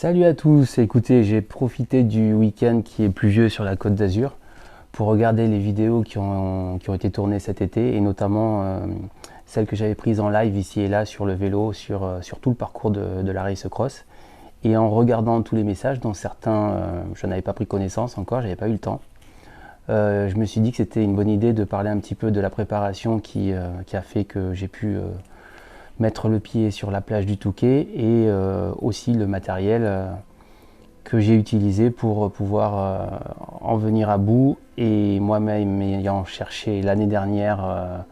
Salut à tous, écoutez, j'ai profité du week-end qui est pluvieux sur la Côte d'Azur pour regarder les vidéos qui ont été tournées cet été et notamment celles que j'avais prises en live ici et là sur le vélo, sur tout le parcours de la Race Cross. Et en regardant tous les messages, dont certains je n'avais pas pris connaissance encore, j'avais pas eu le temps, je me suis dit que c'était une bonne idée de parler un petit peu de la préparation qui a fait que j'ai pu mettre le pied sur la plage du Touquet et aussi le matériel que j'ai utilisé pour pouvoir en venir à bout. Et moi-même ayant cherché l'année dernière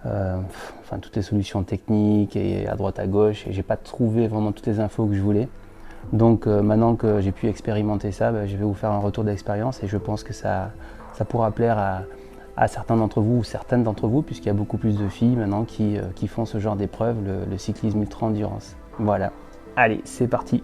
toutes les solutions techniques et à droite à gauche, et j'ai pas trouvé vraiment toutes les infos que je voulais. Donc maintenant que j'ai pu expérimenter ça, je vais vous faire un retour d'expérience et je pense que ça pourra plaire à certains d'entre vous ou certaines d'entre vous, puisqu'il y a beaucoup plus de filles maintenant qui font ce genre d'épreuve, le cyclisme ultra-endurance. Voilà, allez, c'est parti.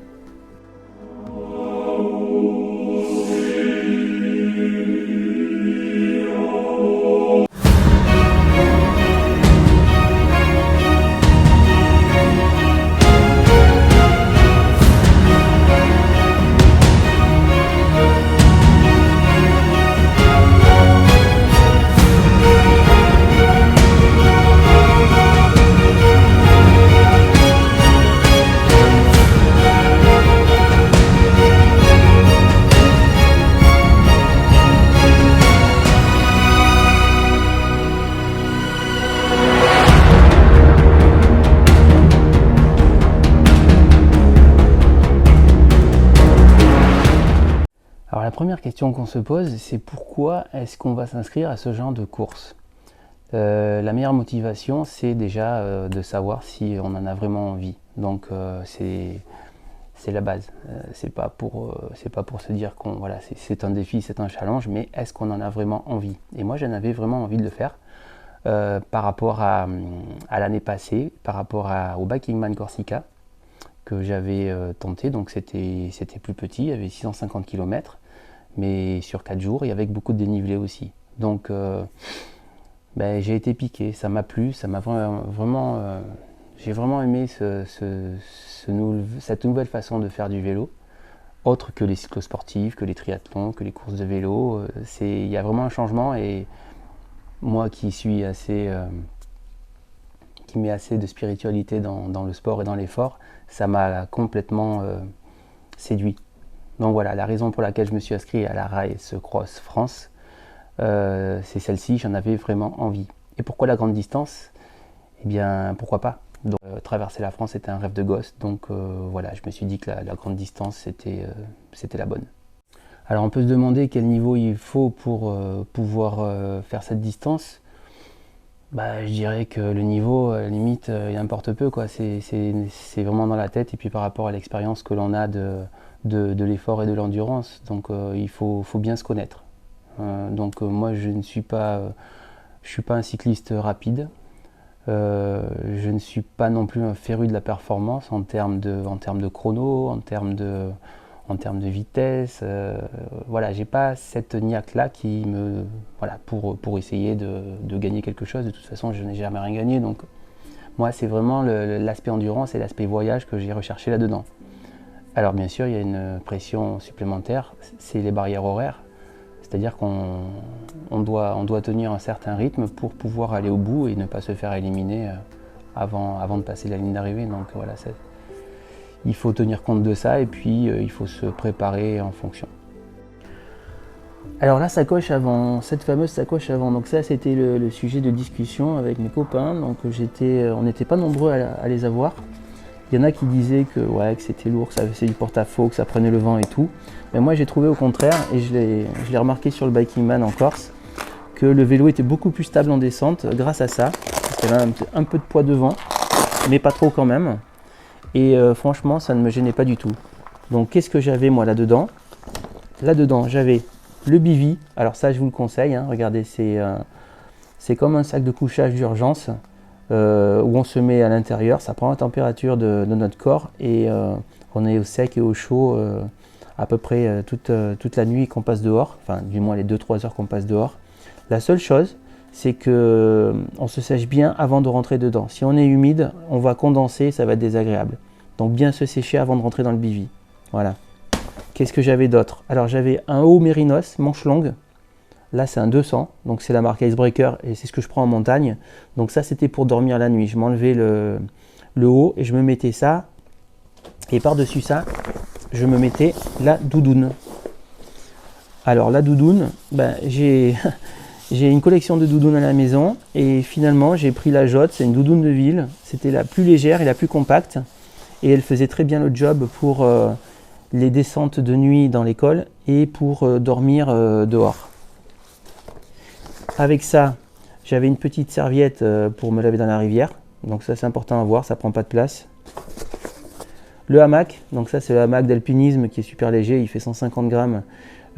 Alors la première question qu'on se pose, c'est pourquoi est-ce qu'on va s'inscrire à ce genre de course? La meilleure motivation, c'est déjà de savoir si on en a vraiment envie. Donc c'est la base. C'est pas pour se dire qu'on voilà, c'est un défi, c'est un challenge, mais est-ce qu'on en a vraiment envie? Et moi, j'en avais vraiment envie de le faire par rapport à l'année passée, par rapport au Bikingman Corsica que j'avais tenté. Donc c'était plus petit, il y avait 650 km. Mais sur 4 jours et avec beaucoup de dénivelé aussi. Donc j'ai été piqué, ça m'a plu, ça m'a vraiment j'ai vraiment aimé cette nouvelle façon de faire du vélo, autre que les cyclosportifs, que les triathlons, que les courses de vélo. Il y a vraiment un changement et moi qui mets assez de spiritualité dans le sport et dans l'effort, ça m'a complètement séduit. Donc voilà, la raison pour laquelle je me suis inscrit à la Race Cross France, c'est celle-ci, j'en avais vraiment envie. Et pourquoi la grande distance? Eh bien, pourquoi pas? Donc, traverser la France était un rêve de gosse, donc voilà, je me suis dit que la grande distance, c'était la bonne. Alors on peut se demander quel niveau il faut pour pouvoir faire cette distance. Je dirais que le niveau, à la limite, il importe peu, quoi. C'est vraiment dans la tête et puis par rapport à l'expérience que l'on a de l'effort et de l'endurance. Donc il faut bien se connaître. Moi je ne suis pas, un cycliste rapide. Je ne suis pas non plus un féru de la performance en termes de chrono, en termes de vitesse. Voilà, j'ai pas cette niaque-là qui me pour essayer de gagner quelque chose. De toute façon, je n'ai jamais rien gagné. Donc moi, c'est vraiment l'aspect endurance et l'aspect voyage que j'ai recherché là-dedans. Alors bien sûr, il y a une pression supplémentaire, c'est les barrières horaires. C'est-à-dire qu'on doit tenir un certain rythme pour pouvoir aller au bout et ne pas se faire éliminer avant de passer la ligne d'arrivée. Donc voilà, il faut tenir compte de ça et puis il faut se préparer en fonction. Alors la sacoche avant, cette fameuse sacoche avant, donc ça c'était le sujet de discussion avec mes copains. Donc on n'était pas nombreux à les avoir. Il y en a qui disaient que c'était lourd, que ça faisait du porte-à-faux, que ça prenait le vent et tout. Mais moi j'ai trouvé au contraire, et je l'ai remarqué sur le Bikingman en Corse, que le vélo était beaucoup plus stable en descente grâce à ça. Parce qu'il y avait un peu de poids devant, mais pas trop quand même. Et franchement, ça ne me gênait pas du tout. Donc qu'est-ce que j'avais moi là-dedans? Là-dedans, j'avais le bivy. Alors ça, je vous le conseille, hein. Regardez, c'est comme un sac de couchage d'urgence. Où on se met à l'intérieur, ça prend la température de notre corps et on est au sec et au chaud à peu près toute la nuit qu'on passe dehors, enfin du moins les 2-3 heures qu'on passe dehors. La seule chose, c'est qu'on se sèche bien avant de rentrer dedans. Si on est humide, on va condenser, ça va être désagréable. Donc bien se sécher avant de rentrer dans le bivy. Voilà. Qu'est-ce que j'avais d'autre? Alors j'avais un haut mérinos, manche longue. Là c'est un 200, donc c'est la marque Icebreaker et c'est ce que je prends en montagne. Donc ça c'était pour dormir la nuit. Je m'enlevais le haut et je me mettais ça. Et par-dessus ça, je me mettais la doudoune. Alors la doudoune, j'ai une collection de doudounes à la maison et finalement j'ai pris la Jotte, c'est une doudoune de ville. C'était la plus légère et la plus compacte et elle faisait très bien le job pour les descentes de nuit dans l'école et pour dormir dehors. Avec ça, j'avais une petite serviette pour me laver dans la rivière. Donc ça c'est important à voir, ça prend pas de place. Le hamac, donc ça c'est le hamac d'alpinisme qui est super léger, il fait 150 grammes.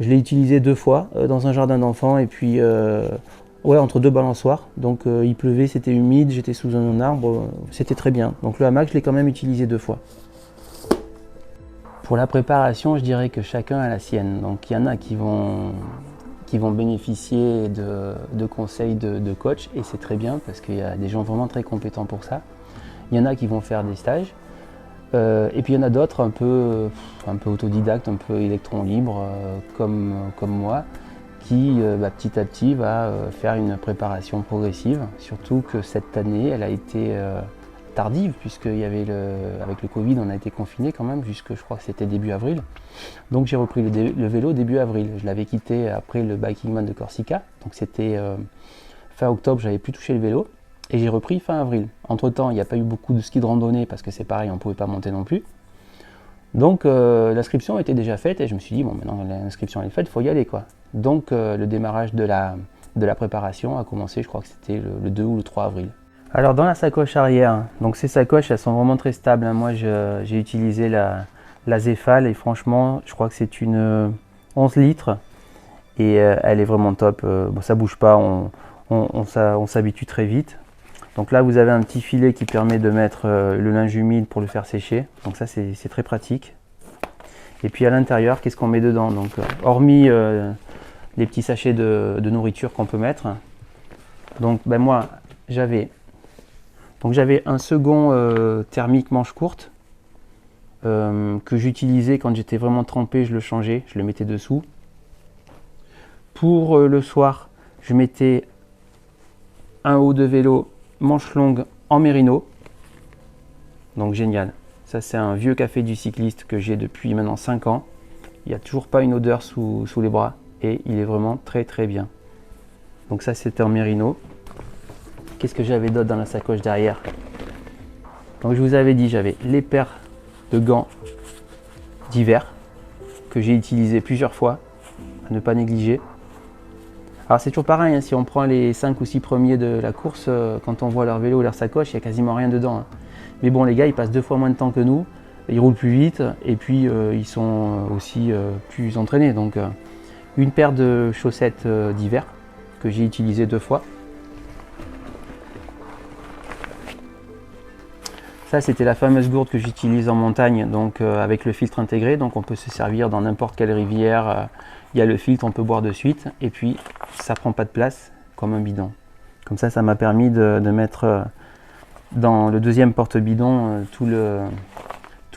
Je l'ai utilisé 2 fois dans un jardin d'enfants et puis entre 2 balançoires. Donc il pleuvait, c'était humide, j'étais sous un arbre, c'était très bien. Donc le hamac je l'ai quand même utilisé 2 fois. Pour la préparation, je dirais que chacun a la sienne. Donc il y en a qui vont bénéficier de conseils de coach et c'est très bien parce qu'il y a des gens vraiment très compétents pour ça. Il y en a qui vont faire des stages et puis il y en a d'autres un peu autodidactes, un peu électron libre comme moi qui petit à petit va faire une préparation progressive. Surtout que cette année elle a été tardive puisqu'il y avait avec le Covid on a été confiné quand même jusque je crois que c'était début avril. Donc j'ai repris le vélo début avril. Je l'avais quitté après le Biking Man de Corsica. Donc c'était fin octobre, j'avais plus touché le vélo. Et j'ai repris fin avril. Entre temps, il n'y a pas eu beaucoup de ski de randonnée parce que c'est pareil, on ne pouvait pas monter non plus. Donc l'inscription était déjà faite et je me suis dit, bon maintenant l'inscription est faite, il faut y aller quoi. Donc le démarrage de la préparation a commencé, je crois que c'était le 2 ou le 3 avril. Alors dans la sacoche arrière, donc ces sacoches elles sont vraiment très stables. Moi j'ai utilisé la Zefal et franchement je crois que c'est une 11 litres et elle est vraiment top. Bon, ça bouge pas, on s'habitue très vite. Donc là vous avez un petit filet qui permet de mettre le linge humide pour le faire sécher. Donc ça c'est très pratique. Et puis à l'intérieur, qu'est-ce qu'on met dedans? Donc hormis les petits sachets de nourriture qu'on peut mettre. Donc moi j'avais un second thermique manche courte que j'utilisais quand j'étais vraiment trempé, je le changeais, je le mettais dessous. Pour le soir, je mettais un haut de vélo manche longue en mérino. Donc génial. Ça c'est un vieux café du cycliste que j'ai depuis maintenant 5 ans. Il n'y a toujours pas une odeur sous les bras et il est vraiment très très bien. Donc ça c'était en mérino. Qu'est-ce que j'avais d'autre dans la sacoche derrière? Donc je vous avais dit, j'avais les paires de gants d'hiver que j'ai utilisé plusieurs fois, à ne pas négliger. Alors c'est toujours pareil, hein, si on prend les 5 ou 6 premiers de la course, quand on voit leur vélo ou leur sacoche, il n'y a quasiment rien dedans. Hein. Mais bon, les gars, ils passent 2 fois moins de temps que nous, ils roulent plus vite et puis ils sont aussi plus entraînés. Donc une paire de chaussettes d'hiver que j'ai utilisé 2 fois. Ça, c'était la fameuse gourde que j'utilise en montagne, donc avec le filtre intégré. Donc on peut se servir dans n'importe quelle rivière. Il y a le filtre, on peut boire de suite. Et puis, ça prend pas de place comme un bidon. Comme ça m'a permis de mettre dans le deuxième porte-bidon tout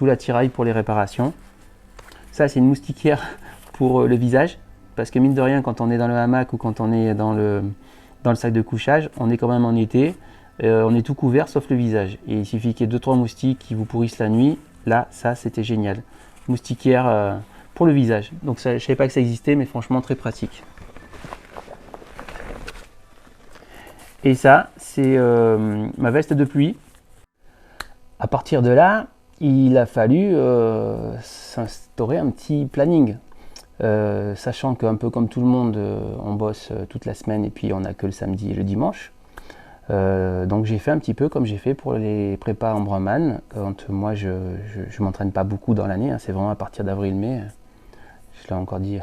l'attirail pour les réparations. Ça, c'est une moustiquaire pour le visage. Parce que mine de rien, quand on est dans le hamac ou quand on est dans le sac de couchage, on est quand même en été. On est tout couvert sauf le visage. Et il suffit qu'il y ait 2-3 moustiques qui vous pourrissent la nuit. Là, ça, c'était génial. Moustiquaire pour le visage. Donc ça, je ne savais pas que ça existait, mais franchement, très pratique. Et ça, c'est ma veste de pluie. À partir de là, il a fallu s'instaurer un petit planning. Sachant qu'un peu comme tout le monde, on bosse toute la semaine et puis on n'a que le samedi et le dimanche. Donc j'ai fait un petit peu comme j'ai fait pour les prépas en Brumman. Quand moi je m'entraîne pas beaucoup dans l'année, hein, c'est vraiment à partir d'avril-mai. Je l'ai encore dit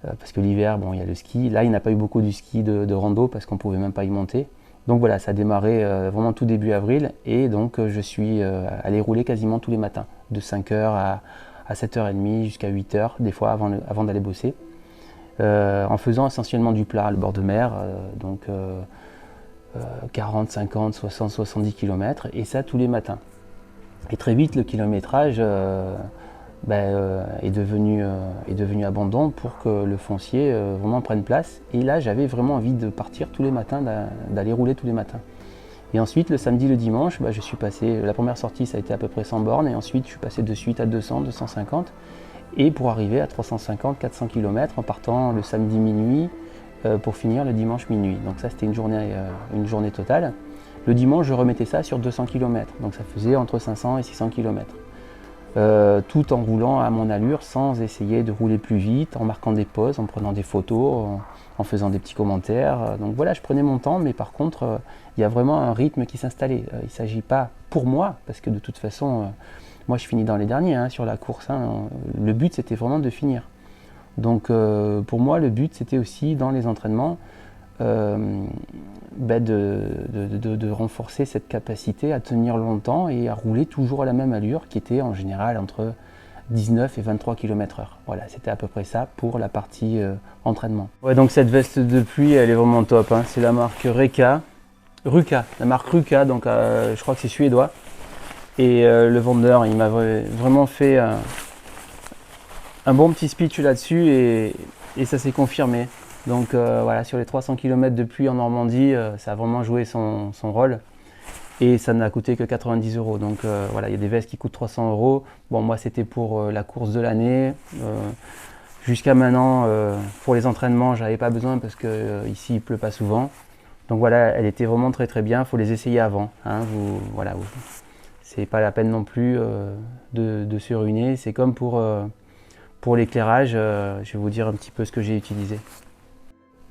parce que l'hiver, bon, il y a le ski. Là, il n'y a pas eu beaucoup du ski de rando parce qu'on pouvait même pas y monter. Donc voilà, ça a démarré vraiment tout début avril et donc je suis allé rouler quasiment tous les matins, de 5h à 7h30 jusqu'à 8h, des fois avant d'aller bosser, en faisant essentiellement du plat, le bord de mer, 40, 50, 60, 70 km et ça tous les matins. Et très vite le kilométrage est devenu abondant pour que le foncier vraiment prenne place. Et là, j'avais vraiment envie de partir tous les matins, d'aller rouler tous les matins. Et ensuite, le samedi, le dimanche, je suis passé, la première sortie, ça a été à peu près 100 bornes, et ensuite, je suis passé de suite à 200, 250, et pour arriver à 350, 400 km en partant le samedi minuit pour finir le dimanche minuit. Donc ça, c'était une journée totale. Le dimanche, je remettais ça sur 200 km, donc ça faisait entre 500 et 600 km. Tout en roulant à mon allure, sans essayer de rouler plus vite, en marquant des pauses, en prenant des photos, en faisant des petits commentaires. Donc voilà, je prenais mon temps, mais par contre, il y a vraiment un rythme qui s'installait. Il ne s'agit pas pour moi, parce que de toute façon, moi je finis dans les derniers sur la course. Le but, c'était vraiment de finir. Donc pour moi, le but, c'était aussi dans les entraînements, de renforcer cette capacité à tenir longtemps et à rouler toujours à la même allure qui était en général entre 19 et 23 km/h. Voilà, c'était à peu près ça pour la partie entraînement. Ouais, donc cette veste de pluie, elle est vraiment top. C'est la marque Ruka, la marque Ruka, donc je crois que c'est suédois. Et le vendeur, il m'a vraiment fait un bon petit speech là-dessus et ça s'est confirmé. Donc voilà, sur les 300 km de pluie en Normandie, ça a vraiment joué son rôle. Et ça n'a coûté que 90 €. Donc voilà, il y a des vestes qui coûtent 300 €. Bon, moi c'était pour la course de l'année. Jusqu'à maintenant, pour les entraînements, j'avais pas besoin parce que ici il pleut pas souvent. Donc voilà, elle était vraiment très très bien. Il faut les essayer avant. C'est pas la peine non plus de se ruiner. C'est comme pour l'éclairage. Je vais vous dire un petit peu ce que j'ai utilisé.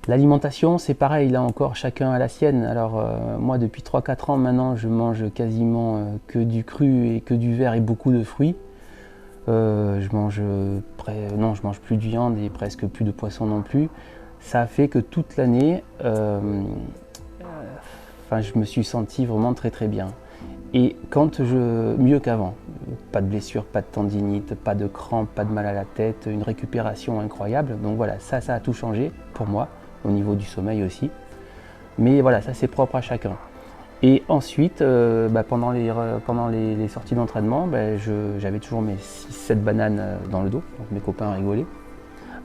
L'alimentation, c'est pareil, là encore, chacun a la sienne. Alors moi, depuis 3-4 ans maintenant, je mange quasiment que du cru et que du vert et beaucoup de fruits. Je mange plus de viande et presque plus de poisson non plus. Ça a fait que toute l'année, je me suis senti vraiment très très bien. Et mieux qu'avant, pas de blessures, pas de tendinite, pas de crampes, pas de mal à la tête, une récupération incroyable. Donc voilà, ça a tout changé pour moi. Au niveau du sommeil aussi. Mais voilà, ça c'est propre à chacun. Et ensuite, pendant les sorties d'entraînement, j'avais toujours mes 6-7 bananes dans le dos. Donc mes copains rigolaient.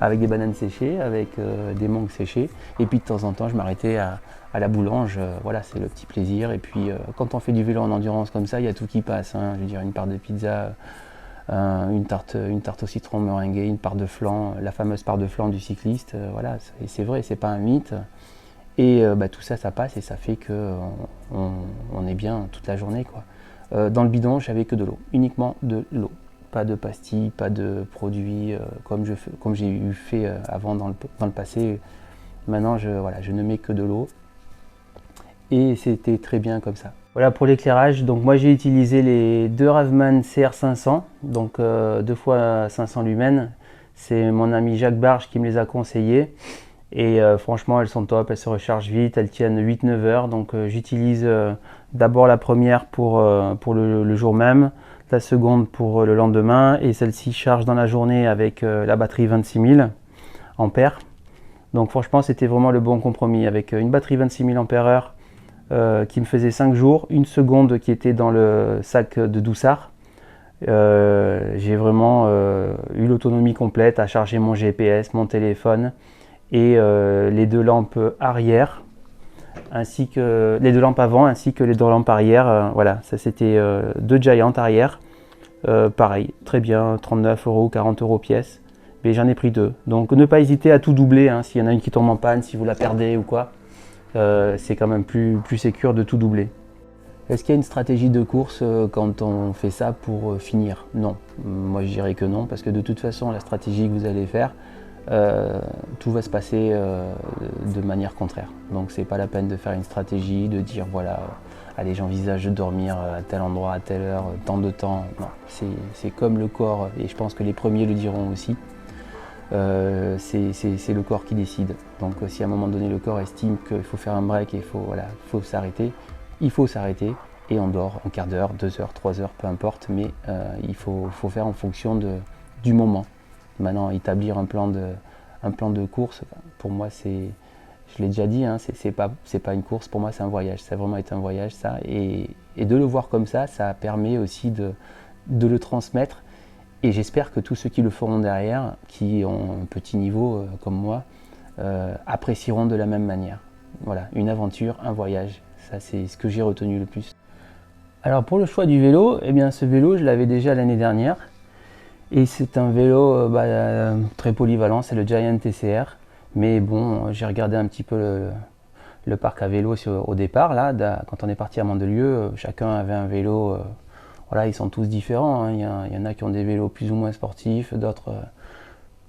Avec des bananes séchées, avec des mangues séchées. Et puis de temps en temps, je m'arrêtais à la boulange. Voilà, c'est le petit plaisir. Et puis quand on fait du vélo en endurance comme ça, il y a tout qui passe. Je veux dire, une part de pizza, une tarte au citron meringuée, une part de flan, la fameuse part de flan du cycliste. Voilà, c'est vrai, c'est pas un mythe. Et tout ça, ça passe et ça fait qu'on est bien toute la journée, quoi. Dans le bidon, j'avais que de l'eau, uniquement de l'eau. Pas de pastilles, pas de produits comme j'ai fait avant dans le passé. Maintenant, je ne mets que de l'eau. Et c'était très bien comme ça. Voilà pour l'éclairage. Donc moi j'ai utilisé les deux Ravman CR500, donc 2 fois 500 lumens. C'est mon ami Jacques Barge qui me les a conseillés. Et franchement elles sont top, elles se rechargent vite, elles tiennent 8-9 heures. Donc j'utilise d'abord la première pour le jour même, la seconde pour le lendemain. Et celle-ci charge dans la journée avec la batterie 26 000 ampères. Donc franchement c'était vraiment le bon compromis avec une batterie 26 000 ampères qui me faisait 5 jours, une seconde qui était dans le sac de Doussard. J'ai vraiment eu l'autonomie complète à charger mon GPS, mon téléphone et les deux lampes arrière, ainsi que les deux lampes avant, ainsi que les deux lampes arrière. Voilà, ça c'était deux Giant arrière. Pareil, très bien, 39 €, 40 € pièce. Mais j'en ai pris deux. Donc ne pas hésiter à tout doubler, s'il y en a une qui tombe en panne, si vous la perdez ou quoi. C'est quand même plus sécure de tout doubler. Est-ce qu'il y a une stratégie de course quand on fait ça pour finir? Non, moi je dirais que non, parce que de toute façon la stratégie que vous allez faire, tout va se passer de manière contraire. Donc c'est pas la peine de faire une stratégie, de dire voilà, allez j'envisage de dormir à tel endroit, à telle heure, tant de temps. Non, c'est comme le corps, et je pense que les premiers le diront aussi. C'est le corps qui décide. Donc si à un moment donné le corps estime qu'il faut faire un break et il faut s'arrêter, il faut s'arrêter et on dort un quart d'heure, 2 heures, 3 heures, peu importe, mais il faut faire en fonction du moment. Maintenant, établir un plan de course, pour moi je l'ai déjà dit, c'est pas une course, pour moi c'est un voyage, ça a vraiment été un voyage ça, et de le voir comme ça permet aussi de le transmettre Et j'espère que tous ceux qui le feront derrière, qui ont un petit niveau comme moi, apprécieront de la même manière. Voilà, une aventure, un voyage, ça c'est ce que j'ai retenu le plus. Alors pour le choix du vélo, eh bien ce vélo je l'avais déjà l'année dernière. Et c'est un vélo très polyvalent, c'est le Giant TCR. Mais bon, j'ai regardé un petit peu le parc à vélo au départ, là, quand on est parti à Mandelieu, chacun avait un vélo. Voilà, ils sont tous différents, hein. Il y en a qui ont des vélos plus ou moins sportifs, d'autres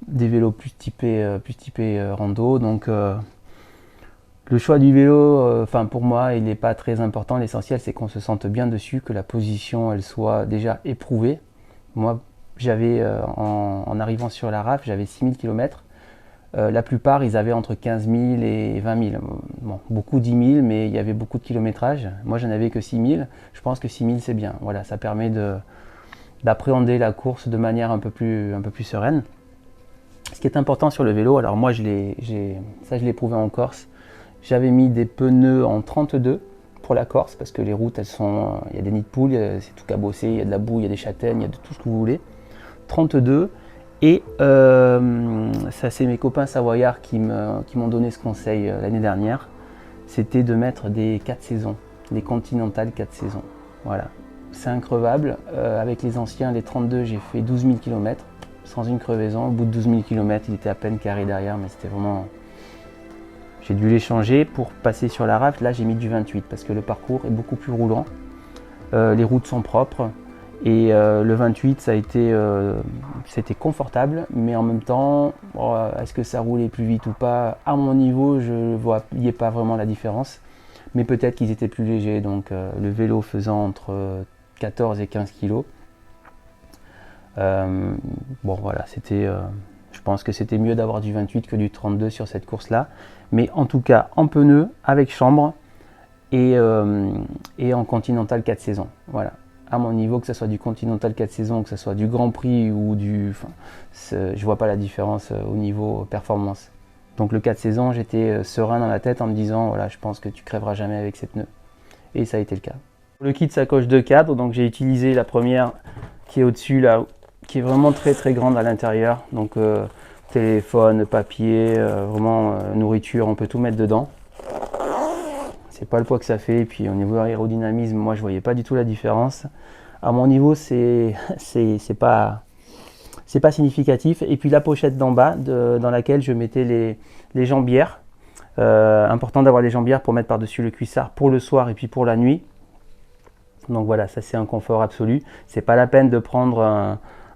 des vélos plus typés rando. Donc le choix du vélo, pour moi, il n'est pas très important. L'essentiel, c'est qu'on se sente bien dessus, que la position, elle soit déjà éprouvée. Moi, j'avais, en arrivant sur la RAF, j'avais 6000 km. La plupart, ils avaient entre 15 000 et 20 000. Bon, beaucoup 10 000, mais il y avait beaucoup de kilométrage. Moi, j'en avais que 6 000. Je pense que 6 000, c'est bien. Voilà, ça permet d'appréhender la course de manière un peu plus sereine. Ce qui est important sur le vélo, alors moi, je l'ai prouvé en Corse. J'avais mis des pneus en 32 pour la Corse, parce que les routes, il y a des nids de poules, c'est tout cabossé, il y a de la boue, il y a des châtaignes, il y a de tout ce que vous voulez. 32. Et ça, c'est mes copains savoyards qui m'ont donné ce conseil l'année dernière. C'était de mettre des 4 saisons, les Continental 4 saisons. Voilà, c'est increvable. Avec les anciens, les 32, j'ai fait 12 000 km sans une crevaison. Au bout de 12 000 km, il était à peine carré derrière, mais c'était vraiment... J'ai dû les changer pour passer sur la RAF. Là, j'ai mis du 28 parce que le parcours est beaucoup plus roulant. Les routes sont propres. Et le 28, c'était confortable, mais en même temps, est-ce que ça roulait plus vite ou pas? À mon niveau, je ne voyais pas vraiment la différence. Mais peut-être qu'ils étaient plus légers, donc le vélo faisant entre 14 et 15 kg. Bon voilà, je pense que c'était mieux d'avoir du 28 que du 32 sur cette course-là. Mais en tout cas, en pneus, avec chambre et en Continental 4 saisons. Voilà. À mon niveau, que ce soit du Continental 4 saisons, que ce soit du Grand Prix ou je vois pas la différence au niveau performance. Donc le 4 saisons, j'étais serein dans la tête en me disant, voilà, je pense que tu crèveras jamais avec ces pneus. Et ça a été le cas. Le kit sacoche de cadre, donc j'ai utilisé la première qui est au-dessus là, qui est vraiment très très grande à l'intérieur. Donc téléphone, papier, vraiment nourriture, on peut tout mettre dedans. C'est pas le poids que ça fait, et puis au niveau aérodynamisme, moi je voyais pas du tout la différence. À mon niveau, c'est pas significatif. Et puis la pochette d'en bas, dans laquelle je mettais les jambières. Important d'avoir des jambières pour mettre par-dessus le cuissard pour le soir et puis pour la nuit. Donc voilà, ça c'est un confort absolu. C'est pas la peine de prendre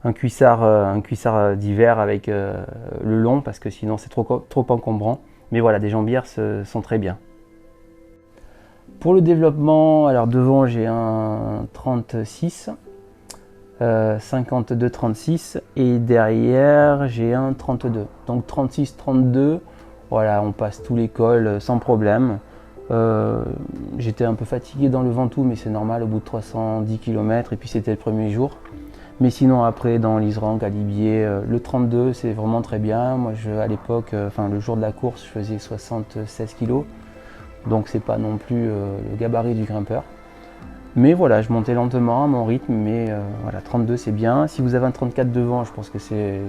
un cuissard d'hiver avec le long, parce que sinon c'est trop encombrant. Mais voilà, des jambières sont très bien. Pour le développement, alors devant j'ai un 36, 52-36 et derrière j'ai un 32. Donc 36-32, voilà, on passe tous les cols sans problème. J'étais un peu fatigué dans le Ventoux, mais c'est normal au bout de 310 km et puis c'était le premier jour. Mais sinon après dans l'Isran, Galibier, le 32 c'est vraiment très bien. Moi à l'époque, le jour de la course, je faisais 76 kg. Donc c'est pas non plus le gabarit du grimpeur. Mais voilà, je montais lentement à mon rythme, mais voilà, 32 c'est bien. Si vous avez un 34 devant, je pense que c'est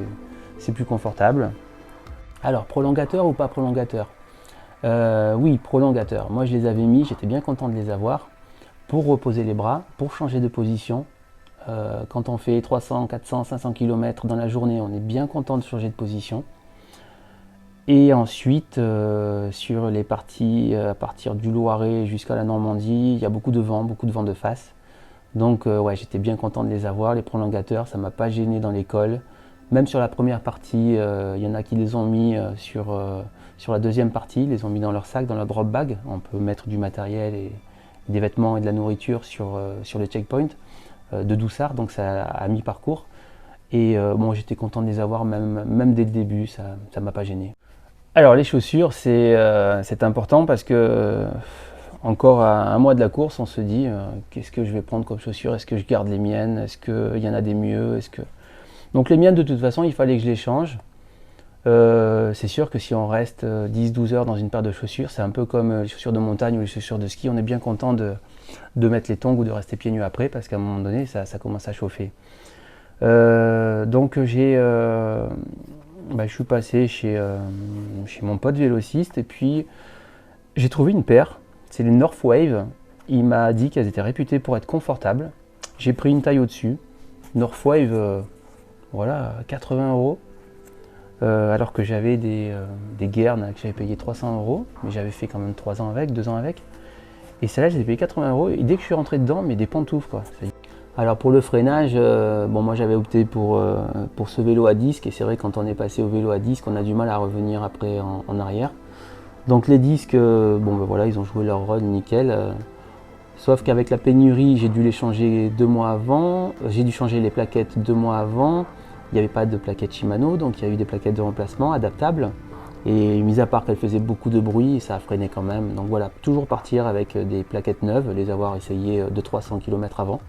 plus confortable. Alors, prolongateur ou pas prolongateur? Oui, prolongateur. Moi je les avais mis, j'étais bien content de les avoir pour reposer les bras, pour changer de position. Quand on fait 300, 400, 500 km dans la journée, on est bien content de changer de position. Et ensuite, sur les parties à partir du Loiret jusqu'à la Normandie, il y a beaucoup de vent de face. Donc ouais, j'étais bien content de les avoir, les prolongateurs, ça ne m'a pas gêné dans les cols. Même sur la première partie, il y en a qui les ont mis sur la deuxième partie, ils les ont mis dans leur sac, dans leur drop bag. On peut mettre du matériel et des vêtements et de la nourriture sur les checkpoints de Doussard, donc ça a mi-parcours. Et bon, j'étais content de les avoir même dès le début, ça ne m'a pas gêné. Alors les chaussures, c'est important parce que encore à un mois de la course, on se dit qu'est-ce que je vais prendre comme chaussures? Est-ce que je garde les miennes? Est-ce qu'il y en a des mieux? Donc les miennes, de toute façon, il fallait que je les change. C'est sûr que si on reste 10-12 heures dans une paire de chaussures, c'est un peu comme les chaussures de montagne ou les chaussures de ski. On est bien content de mettre les tongs ou de rester pieds nus après, parce qu'à un moment donné, ça commence à chauffer. Donc je suis passé chez mon pote vélociste et puis j'ai trouvé une paire, c'est les Northwave. Il m'a dit qu'elles étaient réputées pour être confortables. J'ai pris une taille au-dessus. Northwave, voilà, 80 €. Alors que j'avais des Guernes que j'avais payé 300 €, mais j'avais fait quand même 3 ans avec, 2 ans avec. Et celle-là, je les ai payé 80 € et dès que je suis rentré dedans, mais des pantoufles quoi. Alors pour le freinage, moi j'avais opté pour ce vélo à disque et c'est vrai quand on est passé au vélo à disque, on a du mal à revenir après en arrière. Donc les disques, voilà, ils ont joué leur rôle nickel. Sauf qu'avec la pénurie, j'ai dû les changer 2 mois avant. J'ai dû changer les plaquettes 2 mois avant. Il n'y avait pas de plaquettes Shimano, donc il y a eu des plaquettes de remplacement adaptables. Et mis à part qu'elles faisaient beaucoup de bruit, ça a freiné quand même. Donc voilà, toujours partir avec des plaquettes neuves, les avoir essayées de 300 km avant.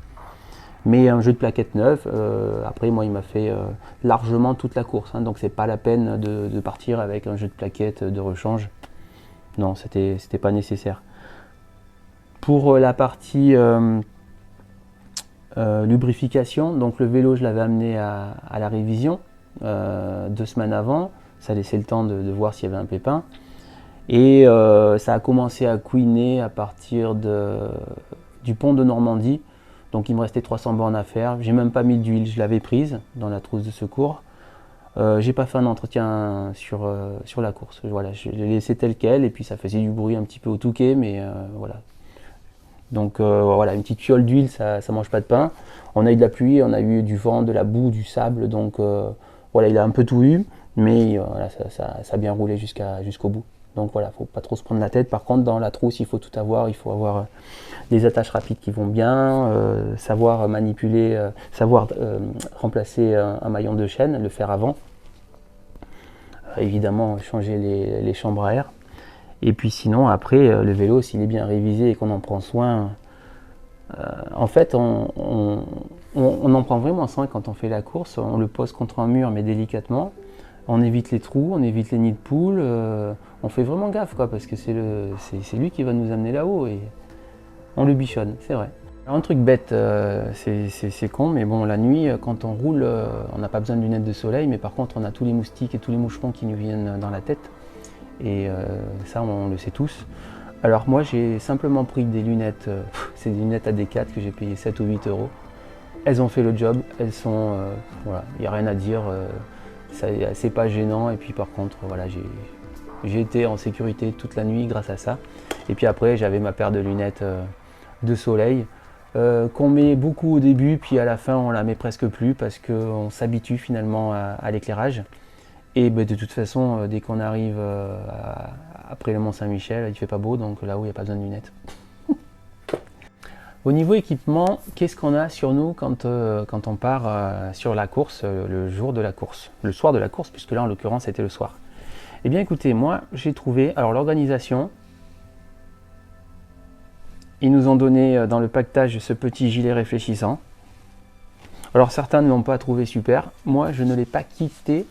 Mais un jeu de plaquettes neuves, après moi il m'a fait largement toute la course. Hein, donc c'est pas la peine de partir avec un jeu de plaquettes de rechange. Non, c'était pas nécessaire. Pour la partie lubrification, donc le vélo je l'avais amené à la révision 2 semaines avant, ça laissait le temps de voir s'il y avait un pépin. Et ça a commencé à couiner à partir du pont de Normandie. Donc il me restait 300 bornes à faire, j'ai même pas mis d'huile, je l'avais prise dans la trousse de secours. J'ai pas fait un entretien sur la course, voilà, je l'ai laissé tel quel et puis ça faisait du bruit un petit peu au touquet, mais voilà. Donc voilà, une petite fiole d'huile, ça mange pas de pain. On a eu de la pluie, on a eu du vent, de la boue, du sable, donc voilà, il a un peu tout eu, mais voilà, ça a bien roulé jusqu'au bout. Donc voilà, faut pas trop se prendre la tête. Par contre, dans la trousse, il faut tout avoir. Il faut avoir des attaches rapides qui vont bien, savoir manipuler, savoir remplacer un maillon de chaîne, le faire avant. Évidemment, changer les chambres à air. Et puis sinon, après, le vélo, s'il est bien révisé et qu'on en prend soin, en fait, on en prend vraiment soin quand on fait la course. On le pose contre un mur, mais délicatement. On évite les trous, on évite les nids de poules. On fait vraiment gaffe, quoi, parce que c'est lui qui va nous amener là-haut. Et on le bichonne, c'est vrai. Alors, un truc bête, c'est con, mais bon, la nuit, quand on roule, on n'a pas besoin de lunettes de soleil, mais par contre, on a tous les moustiques et tous les moucherons qui nous viennent dans la tête. Et ça, on le sait tous. Alors moi, j'ai simplement pris des lunettes, c'est des lunettes AD4 que j'ai payé 7 ou 8 €. Elles ont fait le job, elles sont, voilà, il n'y a rien à dire, c'est pas gênant. Et puis par contre, voilà, j'ai été en sécurité toute la nuit grâce à ça. Et puis après, j'avais ma paire de lunettes de soleil qu'on met beaucoup au début, puis à la fin, on la met presque plus parce qu'on s'habitue finalement à l'éclairage. Et de toute façon, dès qu'on arrive après le Mont-Saint-Michel, il fait pas beau, donc là-haut, il n'y a pas besoin de lunettes. Au niveau équipement, qu'est-ce qu'on a sur nous quand on part sur la course, le jour de la course, le soir de la course, puisque là, en l'occurrence, c'était le soir. Eh bien, écoutez, moi, j'ai trouvé, alors l'organisation, ils nous ont donné dans le pactage ce petit gilet réfléchissant. Alors, certains ne l'ont pas trouvé super. Moi, je ne l'ai pas quitté.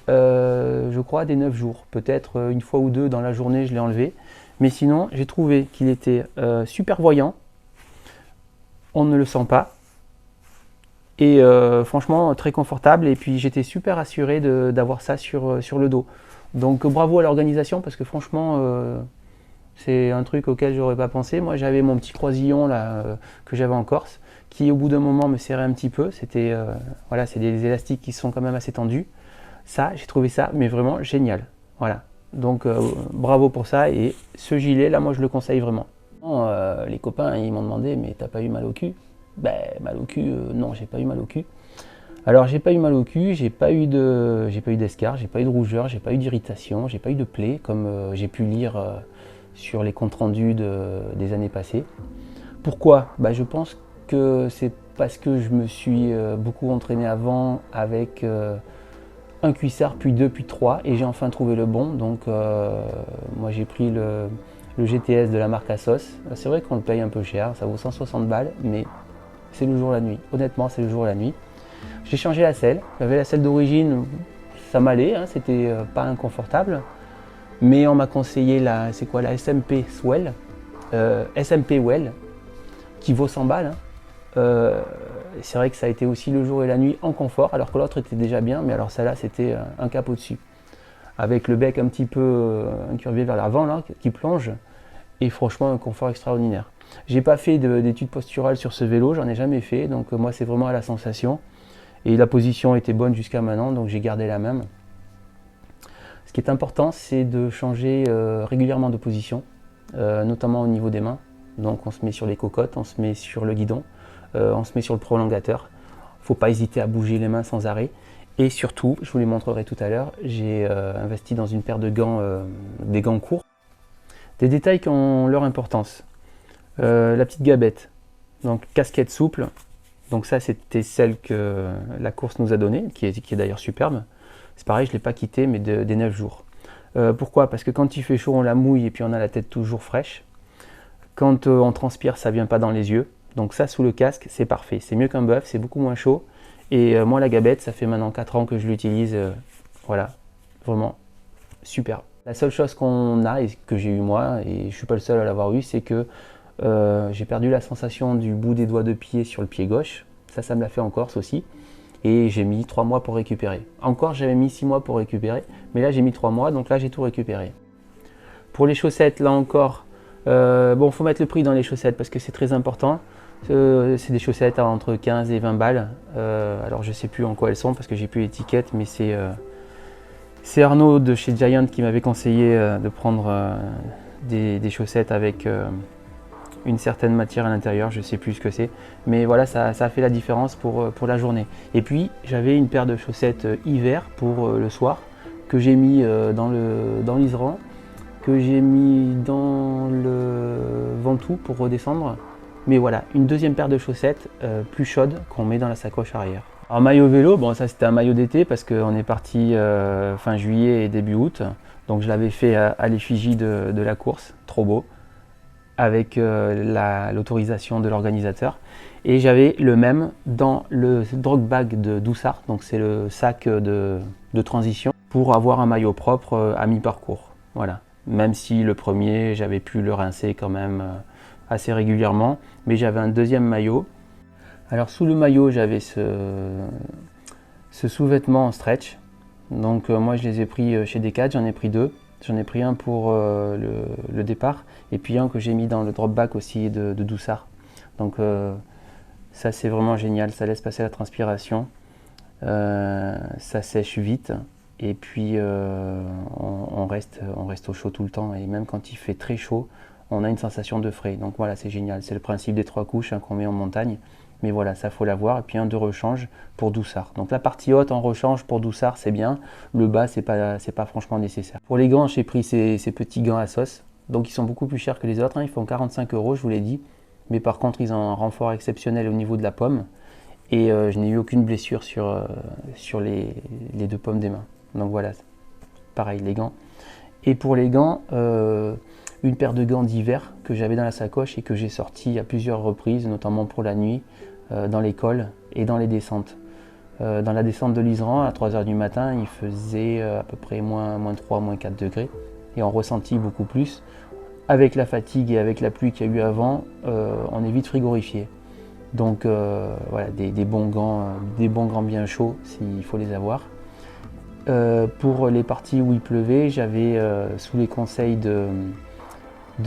Je crois des 9 jours, peut-être une fois ou deux dans la journée je l'ai enlevé, mais sinon j'ai trouvé qu'il était super voyant, on ne le sent pas, et franchement très confortable, et puis j'étais super assuré d'avoir ça sur le dos. Donc bravo à l'organisation, parce que franchement c'est un truc auquel j'aurais pas pensé. Moi j'avais mon petit croisillon là que j'avais en Corse, qui au bout d'un moment me serrait un petit peu, c'était voilà, c'est des élastiques qui sont quand même assez tendus. Ça, j'ai trouvé ça, mais vraiment génial. Voilà. Donc, bravo pour ça. Et ce gilet, là, moi, je le conseille vraiment. Les copains, ils m'ont demandé, mais t'as pas eu mal au cul? Ben, mal au cul, non, j'ai pas eu mal au cul. Alors, j'ai pas eu mal au cul, j'ai pas eu d'escarre, j'ai pas eu de rougeur, j'ai pas eu d'irritation, j'ai pas eu de plaie, comme j'ai pu lire sur les comptes rendus des années passées. Pourquoi? Ben, je pense que c'est parce que je me suis beaucoup entraîné avant avec un cuissard, puis 2, puis 3, et j'ai enfin trouvé le bon. Donc moi j'ai pris le GTS de la marque Assos. C'est vrai qu'on le paye un peu cher, ça vaut 160 balles, mais c'est le jour la nuit. Honnêtement, c'est le jour la nuit. J'ai changé la selle. J'avais la selle d'origine, ça m'allait, hein, c'était pas inconfortable. Mais on m'a conseillé la SMP Swell, SMP Well, qui vaut 100 balles. Hein. C'est vrai que ça a été aussi le jour et la nuit en confort, alors que l'autre était déjà bien, mais alors celle-là c'était un cap au-dessus. Avec le bec un petit peu incurvé vers l'avant là, qui plonge, et franchement un confort extraordinaire. J'ai pas fait d'études posturales sur ce vélo, j'en ai jamais fait, donc moi c'est vraiment à la sensation. Et la position était bonne jusqu'à maintenant, donc j'ai gardé la même. Ce qui est important, c'est de changer régulièrement de position, notamment au niveau des mains. Donc on se met sur les cocottes, on se met sur le guidon, on se met sur le prolongateur. Il ne faut pas hésiter à bouger les mains sans arrêt. Et surtout, je vous les montrerai tout à l'heure, j'ai investi dans une paire de gants, des gants courts. Des détails qui ont leur importance. La petite gabette, donc casquette souple. Donc ça, c'était celle que la course nous a donnée, qui est d'ailleurs superbe. C'est pareil, je ne l'ai pas quittée, mais des 9 jours. Pourquoi? Parce que quand il fait chaud, on la mouille et puis on a la tête toujours fraîche. Quand on transpire, ça ne vient pas dans les yeux. Donc ça, sous le casque, c'est parfait. C'est mieux qu'un bœuf, c'est beaucoup moins chaud. Et moi, la gabette, ça fait maintenant 4 ans que je l'utilise. Voilà, vraiment super. La seule chose qu'on a, et que j'ai eu moi, et je ne suis pas le seul à l'avoir eu, c'est que j'ai perdu la sensation du bout des doigts de pied sur le pied gauche. Ça me l'a fait en Corse aussi. Et j'ai mis 3 mois pour récupérer. Encore, j'avais mis 6 mois pour récupérer. Mais là, j'ai mis 3 mois, donc là, j'ai tout récupéré. Pour les chaussettes, là encore, bon, faut mettre le prix dans les chaussettes parce que c'est très important. C'est des chaussettes à entre 15 et 20 balles. Alors, je sais plus en quoi elles sont parce que j'ai plus l'étiquette, mais c'est Arnaud de chez Giant qui m'avait conseillé de prendre des chaussettes avec une certaine matière à l'intérieur, je ne sais plus ce que c'est, mais voilà, ça a fait la différence pour la journée. Et puis j'avais une paire de chaussettes hiver pour le soir, que j'ai mis dans l'Iseran, que j'ai mis dans le Ventoux pour redescendre, mais voilà, une deuxième paire de chaussettes plus chaude qu'on met dans la sacoche arrière. Alors maillot vélo, bon ça c'était un maillot d'été parce qu'on est parti fin juillet et début août, donc je l'avais fait à l'effigie de la course, trop beau, avec l'autorisation de l'organisateur. Et j'avais le même dans le drop bag de Doussard, donc c'est le sac de transition, pour avoir un maillot propre à mi-parcours. Voilà. Même si le premier, j'avais pu le rincer quand même assez régulièrement, mais j'avais un deuxième maillot. Alors sous le maillot, j'avais ce sous-vêtement en stretch. Donc moi je les ai pris chez Decathlon, j'en ai pris 2. J'en ai pris un pour le départ et puis un que j'ai mis dans le drop back aussi de Doussard. Donc ça c'est vraiment génial, ça laisse passer la transpiration, ça sèche vite et puis on reste au chaud tout le temps et même quand il fait très chaud, on a une sensation de frais. Donc voilà, c'est génial, c'est le principe des 3 couches qu'on met en montagne. Mais voilà, ça faut l'avoir. Et puis un de rechange pour Doussard. Donc la partie haute en rechange pour Doussard, c'est bien. Le bas, c'est pas franchement nécessaire. Pour les gants, j'ai pris ces petits gants à sauce. Donc ils sont beaucoup plus chers que les autres. Ils font 45 €, je vous l'ai dit. Mais par contre, ils ont un renfort exceptionnel au niveau de la pomme. Et je n'ai eu aucune blessure sur les 2 pommes des mains. Donc voilà, pareil, les gants. Et pour les gants, une paire de gants d'hiver que j'avais dans la sacoche et que j'ai sorti à plusieurs reprises, notamment pour la nuit, dans l'école et dans les descentes. Dans la descente de l'Iseran, à 3 h du matin, il faisait à peu près moins 3, moins 4 degrés. Et on ressentit beaucoup plus. Avec la fatigue et avec la pluie qu'il y a eu avant, on est vite frigorifié. Donc voilà, des bons gants bien chauds, s'il faut les avoir. Pour les parties où il pleuvait, j'avais, sous les conseils de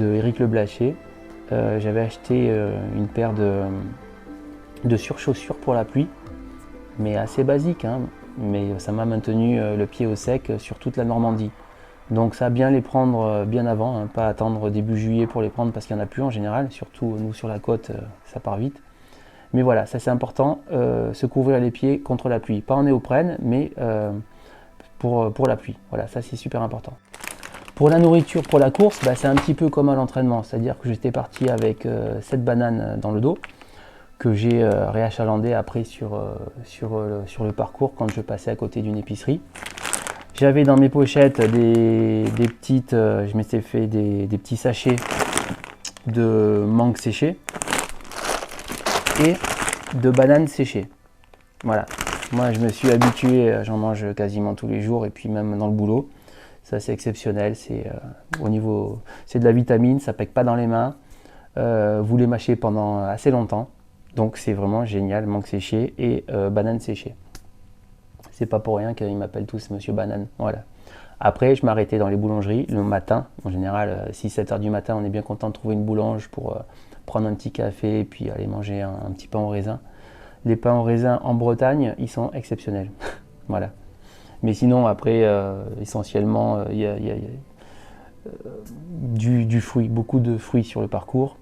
Éric Le Blacher, j'avais acheté une paire de surchaussures pour la pluie, mais assez basique, hein, mais ça m'a maintenu le pied au sec sur toute la Normandie. Donc ça, bien les prendre bien avant, hein, pas attendre début juillet pour les prendre parce qu'il n'y en a plus en général, surtout nous sur la côte, ça part vite. Mais voilà, ça c'est important, se couvrir les pieds contre la pluie, pas en néoprène, mais pour la pluie. Voilà, ça c'est super important. Pour la nourriture, pour la course, c'est un petit peu comme à l'entraînement, c'est-à-dire que j'étais parti avec 7 bananes dans le dos, que j'ai réachalandé après sur le parcours quand je passais à côté d'une épicerie. J'avais dans mes pochettes des petites, je m'étais fait des petits sachets de mangue séchée et de bananes séchées. Voilà, moi je me suis habitué, j'en mange quasiment tous les jours et puis même dans le boulot. Ça c'est exceptionnel, c'est de la vitamine, ça ne pèque pas dans les mains. Vous les mâchez pendant assez longtemps. Donc c'est vraiment génial, mangue séchée et banane séchée. C'est pas pour rien qu'ils m'appellent tous Monsieur Banane. Voilà. Après, je m'arrêtais dans les boulangeries le matin. En général, 6-7 heures du matin, on est bien content de trouver une boulange pour prendre un petit café et puis aller manger un petit pain au raisin. Les pains au raisin en Bretagne, ils sont exceptionnels. Voilà. Mais sinon, après, essentiellement, il y a du fruit, beaucoup de fruits sur le parcours.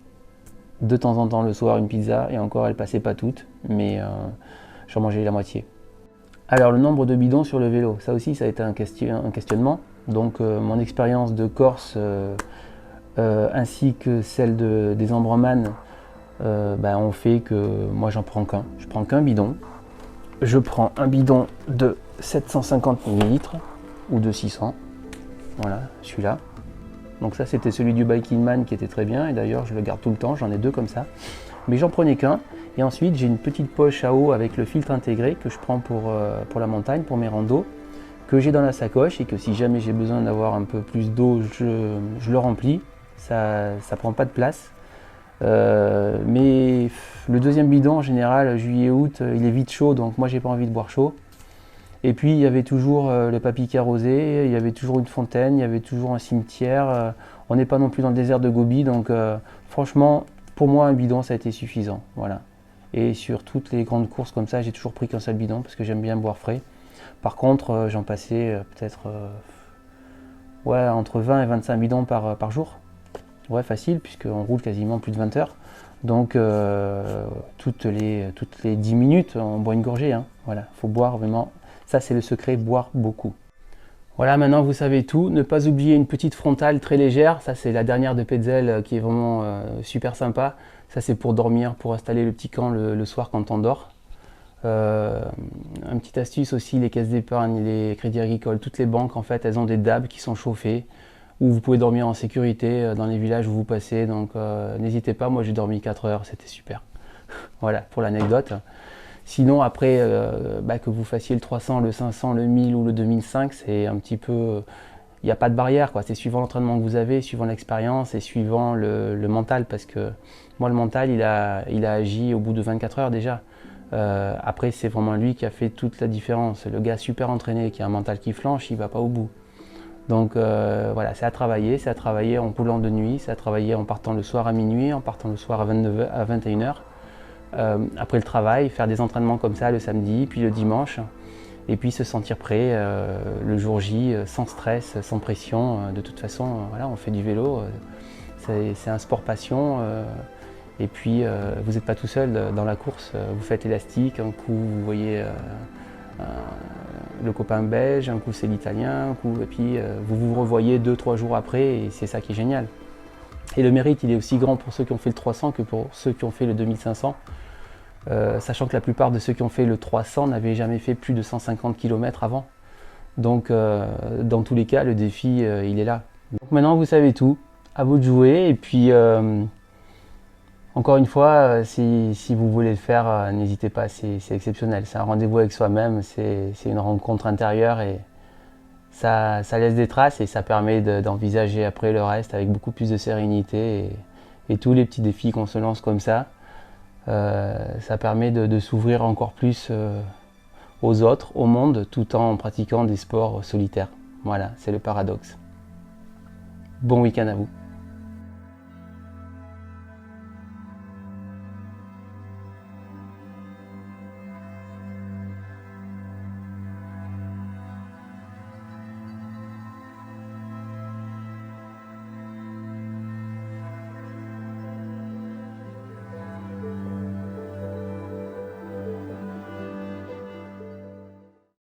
De temps en temps, le soir, une pizza, et encore, elle passait pas toute, mais j'en mangeais la moitié. Alors, le nombre de bidons sur le vélo, ça aussi, ça a été un questionnement. Donc, mon expérience de Corse, ainsi que celle des Ambreman, on fait que moi, j'en prends qu'un. Je prends qu'un bidon. Je prends un bidon de 750 ml ou de 600. Voilà, celui-là. Donc ça, c'était celui du Biking Man qui était très bien. Et d'ailleurs, je le garde tout le temps. J'en ai deux comme ça. Mais j'en prenais qu'un. Et ensuite, j'ai une petite poche à eau avec le filtre intégré que je prends pour la montagne, pour mes randos, que j'ai dans la sacoche et que si jamais j'ai besoin d'avoir un peu plus d'eau, je le remplis. Ça ne prend pas de place. Mais le deuxième bidon, en général, juillet-août, il est vite chaud, donc moi, j'ai pas envie de boire chaud. Et puis, il y avait toujours le papier arrosé, il y avait toujours une fontaine, il y avait toujours un cimetière. On n'est pas non plus dans le désert de Gobi, donc franchement, pour moi, un bidon, ça a été suffisant. Voilà. Et sur toutes les grandes courses comme ça, j'ai toujours pris qu'un seul bidon parce que j'aime bien boire frais. Par contre, j'en passais peut-être entre 20 et 25 bidons par jour. Ouais, facile, puisqu'on roule quasiment plus de 20 heures. Donc, toutes les 10 minutes, on boit une gorgée. Hein. Voilà, il faut boire vraiment. Ça, c'est le secret, boire beaucoup. Voilà, maintenant vous savez tout. Ne pas oublier une petite frontale très légère. Ça, c'est la dernière de Petzl qui est vraiment super sympa. Ça, c'est pour dormir, pour installer le petit camp le soir quand on dort. Une petite astuce aussi, les caisses d'épargne, les crédits agricoles, toutes les banques, en fait, elles ont des DAB qui sont chauffées, où vous pouvez dormir en sécurité dans les villages où vous passez. Donc, n'hésitez pas, moi j'ai dormi 4 heures, c'était super. Voilà, pour l'anecdote. Sinon, après, que vous fassiez le 300, le 500, le 1000 ou le 2005, c'est un petit peu... Il n'y a pas de barrière, quoi. C'est suivant l'entraînement que vous avez, suivant l'expérience et suivant le mental. Parce que moi, le mental, il a agi au bout de 24 heures déjà. Après, c'est vraiment lui qui a fait toute la différence. Le gars super entraîné qui a un mental qui flanche, il ne va pas au bout. Donc voilà, c'est à travailler en roulant de nuit, c'est à travailler en partant le soir à minuit, en partant le soir à 21h. Après le travail, faire des entraînements comme ça le samedi, puis le dimanche, et puis se sentir prêt le jour J, sans stress, sans pression. De toute façon, voilà, on fait du vélo, c'est un sport passion, et puis vous n'êtes pas tout seul dans la course, vous faites l'élastique, un coup vous voyez le copain belge, un coup c'est l'italien, un coup, et puis vous vous revoyez 2-3 jours après, et c'est ça qui est génial. Et le mérite, il est aussi grand pour ceux qui ont fait le 300 que pour ceux qui ont fait le 2500. Sachant que la plupart de ceux qui ont fait le 300 n'avaient jamais fait plus de 150 km avant. Donc dans tous les cas, le défi, il est là. Donc maintenant, vous savez tout, à vous de jouer. Et puis, encore une fois, si vous voulez le faire, n'hésitez pas, c'est exceptionnel. C'est un rendez-vous avec soi-même, c'est une rencontre intérieure et ça laisse des traces et ça permet d'envisager après le reste avec beaucoup plus de sérénité. Et tous les petits défis qu'on se lance comme ça permet de s'ouvrir encore plus aux autres, au monde, tout en pratiquant des sports solitaires. Voilà, c'est le paradoxe. Bon week-end à vous.